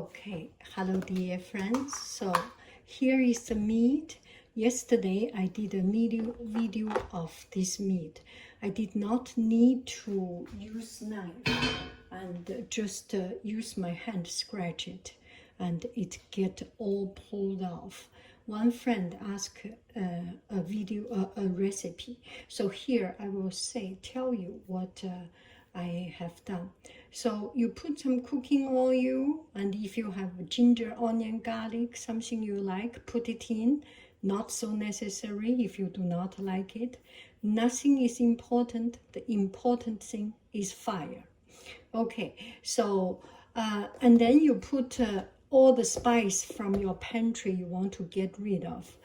Okay, hello dear friends. So here is the meat. Yesterday I did a video of this meat. I did not need to use knife and just use my hand scratch it, and it get all pulled off. One friend asked a recipe. So here I will tell you what I have done. So you put some cooking oil, and if you have ginger, onion, garlic, something you like, put it in. Not so necessary if you do not like it. Nothing is important. The important thing is fire. Okay, so and then you put all the spice from your pantry you want to get rid of.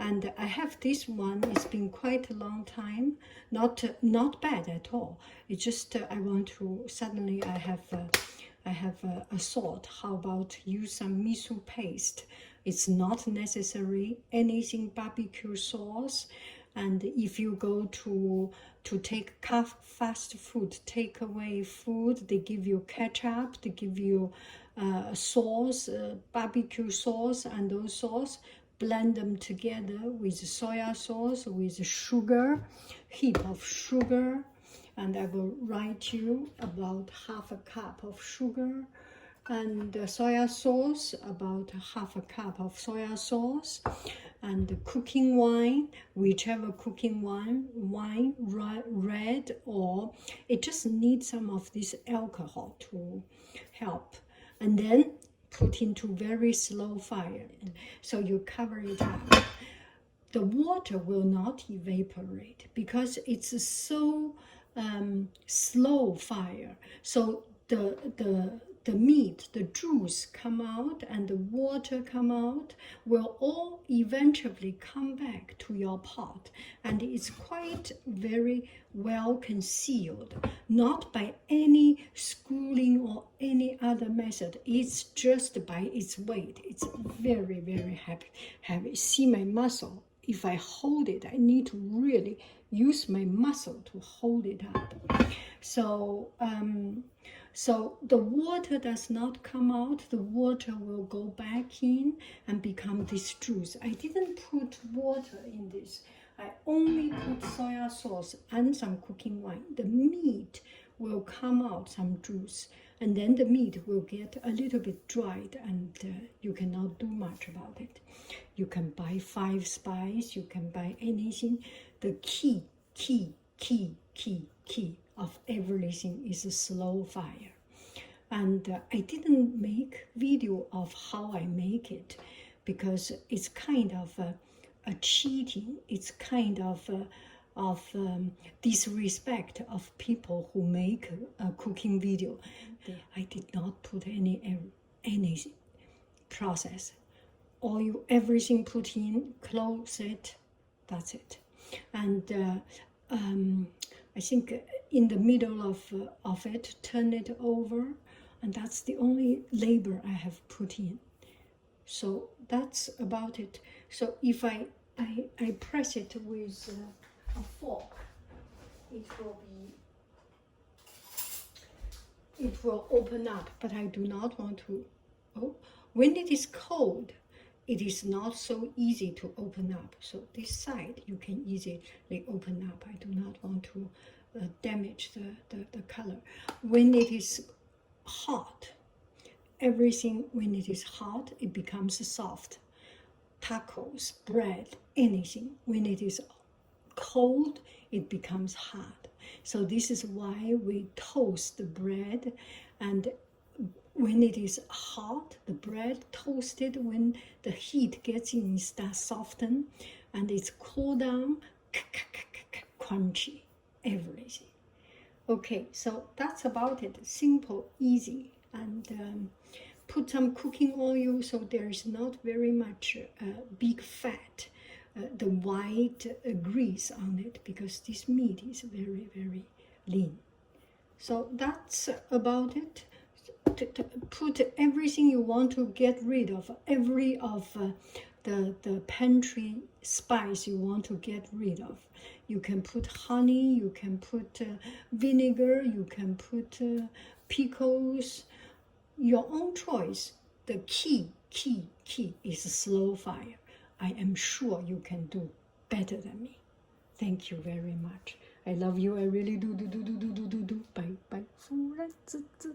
And I have this one. It's been quite a long time. Not bad at all. It's just I want to suddenly I have a thought. How about use some miso paste? It's not necessary anything barbecue sauce. And if you go to take fast food, takeaway food, they give you ketchup, they give you sauce, barbecue sauce, and those sauce. Blend them together with soya sauce, with sugar, heap of sugar, and I will write you about half a cup of sugar, and soya sauce, about half a cup of soya sauce, and cooking wine, whichever cooking wine, red, or it just needs some of this alcohol to help. And then put into very slow fire. So you cover it up. The water will not evaporate because it's so slow fire. So the meat, the juice come out and the water come out, will all eventually come back to your pot, and it's quite very well concealed, not by any schooling or any other method. It's just by its weight. It's very, very heavy. See my muscle. If I hold it, I need to really use my muscle to hold it up. So so the water does not come out. The water will go back in and become this juice. I didn't put water in this. I only put soya sauce and some cooking wine. The meat will come out some juice, and then the meat will get a little bit dried, and you cannot do much about it. You can buy 5 spices, you can buy anything. The key of everything is a slow fire. And I didn't make video of how I make it because it's kind of a cheating. It's kind of disrespect of people who make a cooking video. I did not put any process. Everything put in, close it, that's it. And I think in the middle of it, turn it over, and that's the only labor I have put in. So that's about it. So if I press it with a fork, it will open up, but I do not want to. When it is cold, it is not so easy to open up. So this side you can easily open up. I do not want to damage the color. When it is hot, everything, when it is hot, it becomes soft. Tacos, bread, anything. When it is cold, it becomes hard. So this is why we toast the bread, and when it is hot, the bread toasted, when the heat gets in, it starts soften, and it's cool down, crunchy, everything. Okay, so that's about it. Simple, easy, and put some cooking oil so there is not very much big fat, the white grease on it, because this meat is very, very lean. So that's about it. Put everything you want to get rid of, every of the pantry spice you want to get rid of. You can put honey, you can put vinegar, you can put pickles, your own choice. the key is slow fire. I am sure you can do better than me. Thank you very much. I love you. I really do. Bye. 夫人之子。